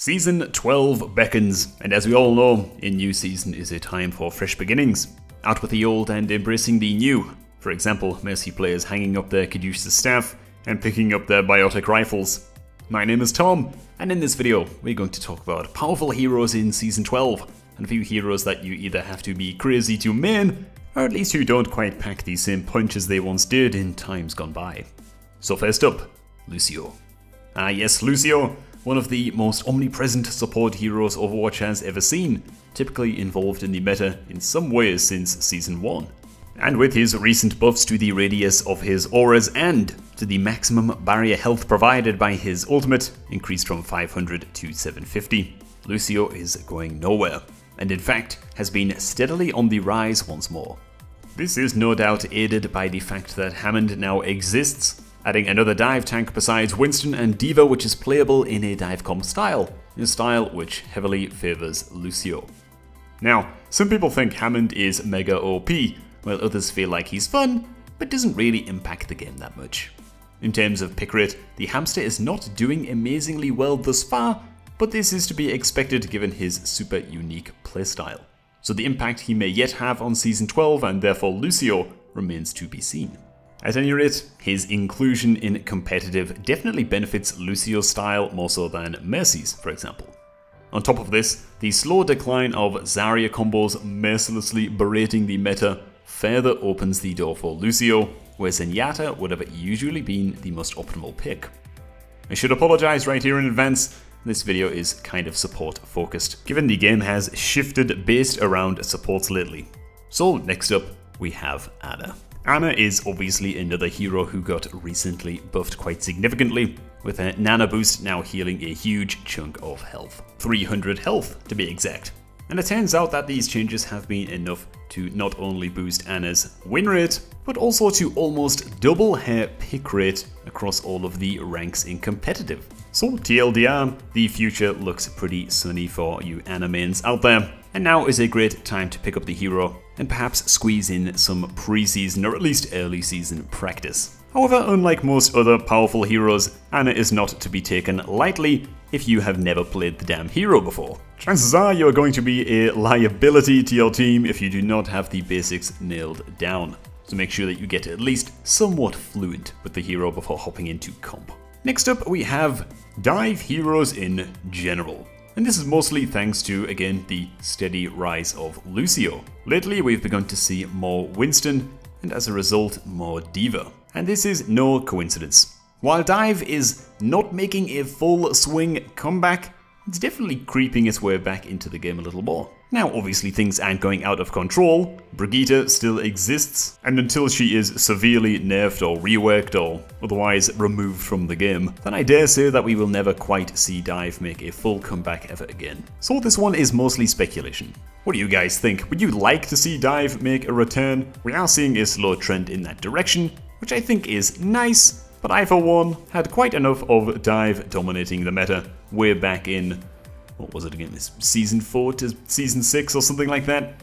Season 12 beckons, and as we all know, a new season is a time for fresh beginnings. Out with the old and embracing the new. For example, Mercy players hanging up their Caduceus staff and picking up their biotic rifles. My name is Tom, and in this video we're going to talk about powerful heroes in Season 12, and a few heroes that you either have to be crazy to main, or at least who don't quite pack the same punch as they once did in times gone by. So first up, Lucio. Ah yes, Lucio, one of the most omnipresent support heroes Overwatch has ever seen, typically involved in the meta in some ways since Season 1. And with his recent buffs to the radius of his auras and to the maximum barrier health provided by his ultimate, increased from 500 to 750, Lucio is going nowhere, and in fact has been steadily on the rise once more. This is no doubt aided by the fact that Hammond now exists, adding another dive tank besides Winston and D.Va, which is playable in a dive comp style, a style which heavily favours Lucio. Now, some people think Hammond is mega OP, while others feel like he's fun, but doesn't really impact the game that much. In terms of pick rate, the hamster is not doing amazingly well thus far, but this is to be expected given his super unique playstyle. So the impact he may yet have on Season 12 and therefore Lucio remains to be seen. At any rate, his inclusion in competitive definitely benefits Lucio's style more so than Mercy's, for example. On top of this, the slow decline of Zarya combos mercilessly berating the meta further opens the door for Lucio, where Zenyatta would have usually been the most optimal pick. I should apologise right here in advance, this video is kind of support focused, given the game has shifted based around supports lately. So next up, we have Ana. Ana is obviously another hero who got recently buffed quite significantly, with her Nana boost now healing a huge chunk of health. 300 health to be exact. And it turns out that these changes have been enough to not only boost Ana's win rate, but also to almost double her pick rate across all of the ranks in competitive. So TLDR, the future looks pretty sunny for you Ana mains out there. And now is a great time to pick up the hero and perhaps squeeze in some pre-season or at least early season practice. However, unlike most other powerful heroes, Ana is not to be taken lightly if you have never played the damn hero before. Chances are you are going to be a liability to your team if you do not have the basics nailed down. So make sure that you get at least somewhat fluent with the hero before hopping into comp. Next up, we have dive heroes in general. And this is mostly thanks to, again, the steady rise of Lucio. Lately, we've begun to see more Winston, and as a result, more D.Va. And this is no coincidence. While dive is not making a full swing comeback, it's definitely creeping its way back into the game a little more. Now, obviously things aren't going out of control, Brigitte still exists, and until she is severely nerfed or reworked or otherwise removed from the game, then I dare say that we will never quite see dive make a full comeback ever again. So this one is mostly speculation. What do you guys think? Would you like to see dive make a return? We are seeing a slow trend in that direction, which I think is nice, but I for one had quite enough of dive dominating the meta way back in, what was it again, Season 4 to Season 6 or something like that?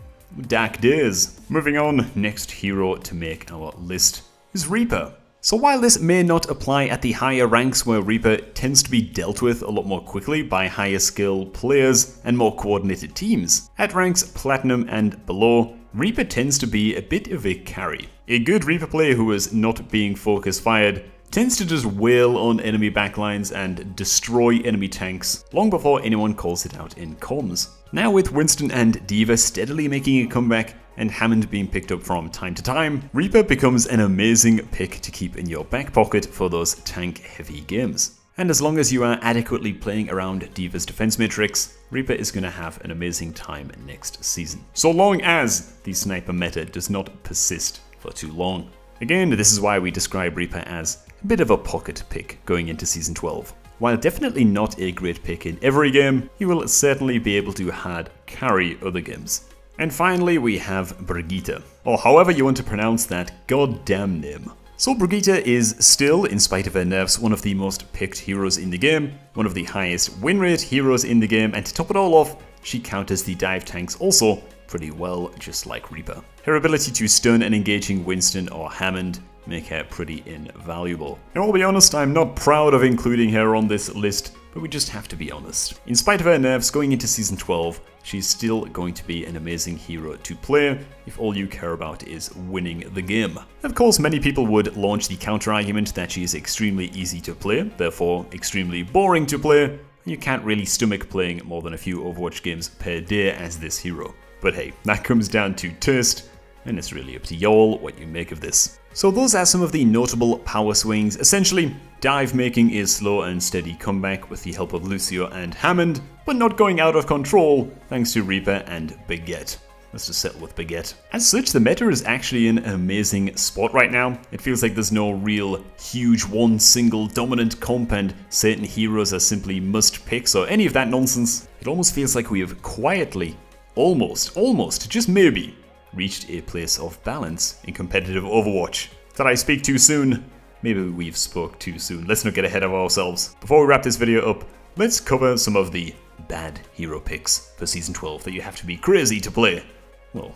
Dark days. Moving on, next hero to make our list is Reaper. So while this may not apply at the higher ranks where Reaper tends to be dealt with a lot more quickly by higher skill players and more coordinated teams, at ranks Platinum and below, Reaper tends to be a bit of a carry. A good Reaper player who is not being focus fired tends to just wail on enemy backlines and destroy enemy tanks long before anyone calls it out in comms. Now with Winston and D.Va steadily making a comeback and Hammond being picked up from time to time, Reaper becomes an amazing pick to keep in your back pocket for those tank heavy games. And as long as you are adequately playing around D.Va's defense matrix, Reaper is going to have an amazing time next season. So long as the sniper meta does not persist for too long. Again, this is why we describe Reaper as a bit of a pocket pick going into Season 12. While definitely not a great pick in every game, he will certainly be able to hard carry other games. And finally we have Brigitte, or however you want to pronounce that goddamn name. So Brigitte is still, in spite of her nerfs, one of the most picked heroes in the game, one of the highest win rate heroes in the game, and to top it all off, she counters the dive tanks also pretty well, just like Reaper. Her ability to stun an engaging Winston or Hammond make her pretty invaluable. Now I'll be honest, I'm not proud of including her on this list, but we just have to be honest. In spite of her nerfs going into Season 12, she's still going to be an amazing hero to play if all you care about is winning the game. Of course, many people would launch the counter-argument that she is extremely easy to play, therefore extremely boring to play, and you can't really stomach playing more than a few Overwatch games per day as this hero. But hey, that comes down to taste, and it's really up to y'all what you make of this. So those are some of the notable power swings. Essentially, dive making is slow and steady comeback with the help of Lucio and Hammond, but not going out of control thanks to Reaper and Baguette. Let's just settle with Baguette. As such, the meta is actually in an amazing spot right now. It feels like there's no real huge one single dominant comp and certain heroes are simply must picks or any of that nonsense. It almost feels like we have quietly, almost, just maybe, reached a place of balance in competitive Overwatch. Did I speak too soon? Maybe we've spoke too soon. Let's not get ahead of ourselves. Before we wrap this video up, let's cover some of the bad hero picks for Season 12 that you have to be crazy to play. Well,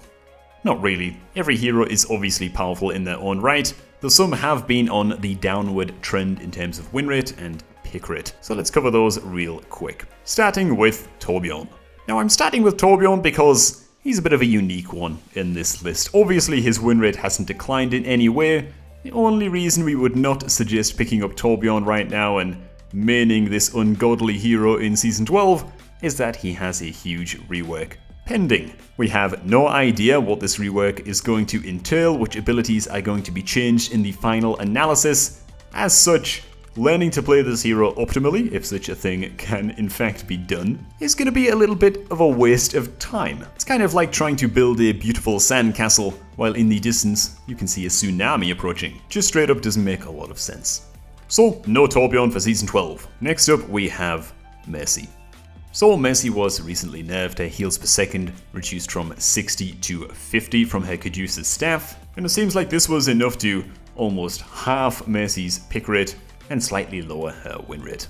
not really. Every hero is obviously powerful in their own right, though some have been on the downward trend in terms of win rate and pick rate. So let's cover those real quick. Starting with Torbjorn. Now I'm starting with Torbjorn because he's a bit of a unique one in this list. Obviously his win rate hasn't declined in any way. The only reason we would not suggest picking up Torbjorn right now and maining this ungodly hero in Season 12 is that he has a huge rework pending. We have no idea what this rework is going to entail, which abilities are going to be changed in the final analysis. As such, learning to play this hero optimally, if such a thing can in fact be done, is going to be a little bit of a waste of time. It's kind of like trying to build a beautiful sandcastle while in the distance you can see a tsunami approaching. Just straight up doesn't make a lot of sense. So, no Torbjorn for Season 12. Next up we have Mercy. So Mercy was recently nerfed, her heals per second reduced from 60 to 50 from her Caduceus staff, and it seems like this was enough to almost half Mercy's pick rate and slightly lower her win rate.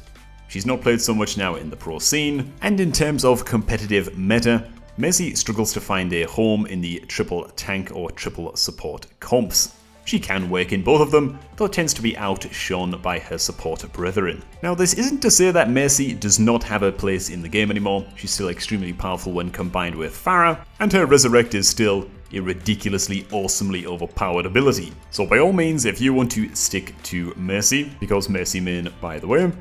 She's not played so much now in the pro scene, and in terms of competitive meta, Mercy struggles to find a home in the triple tank or triple support comps. She can work in both of them, though tends to be outshone by her support brethren. Now this isn't to say that Mercy does not have a place in the game anymore. She's still extremely powerful when combined with Pharah, and her Resurrect is still a ridiculously awesomely overpowered ability. So by all means, if you want to stick to Mercy, because Mercy main, by the way,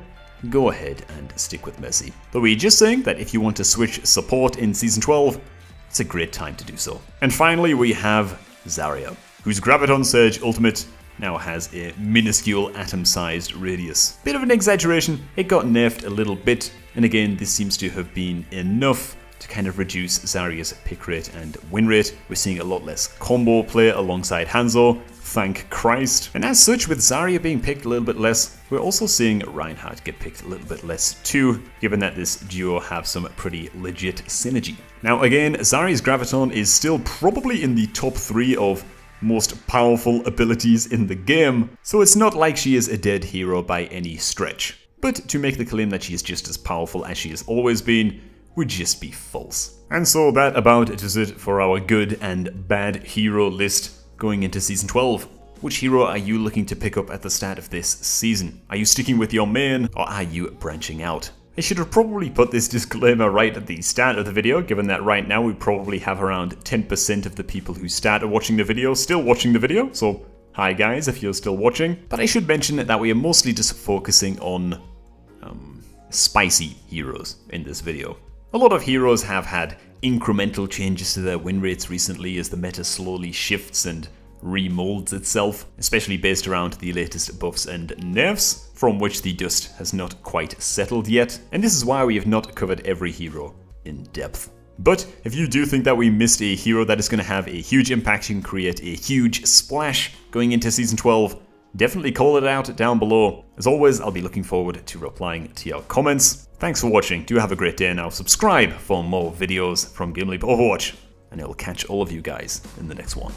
go ahead and stick with Mercy. Though we're just saying that if you want to switch support in Season 12, it's a great time to do so. And finally we have Zarya, whose Graviton Surge ultimate now has a minuscule atom-sized radius. Bit of an exaggeration, it got nerfed a little bit, and again this seems to have been enough to kind of reduce Zarya's pick rate and win rate. We're seeing a lot less combo play alongside Hanzo, thank Christ. And as such, with Zarya being picked a little bit less, we're also seeing Reinhardt get picked a little bit less too, given that this duo have some pretty legit synergy. Now again, Zarya's Graviton is still probably in the top 3 of most powerful abilities in the game, so it's not like she is a dead hero by any stretch. But to make the claim that she is just as powerful as she has always been would just be false. And so that about does it for our good and bad hero list going into Season 12. Which hero are you looking to pick up at the start of this season? Are you sticking with your main, or are you branching out? I should have probably put this disclaimer right at the start of the video, given that right now we probably have around 10% of the people who started watching the video still watching the video, so hi guys if you're still watching. But I should mention that we are mostly just focusing on spicy heroes in this video. A lot of heroes have had incremental changes to their win rates recently as the meta slowly shifts and remolds itself, especially based around the latest buffs and nerfs, from which the dust has not quite settled yet, and this is why we have not covered every hero in depth. But if you do think that we missed a hero that is going to have a huge impact and create a huge splash going into Season 12, definitely call it out down below. As always, I'll be looking forward to replying to your comments. Thanks for watching, do have a great day now, subscribe for more videos from Game Leap Overwatch, and I will catch all of you guys in the next one.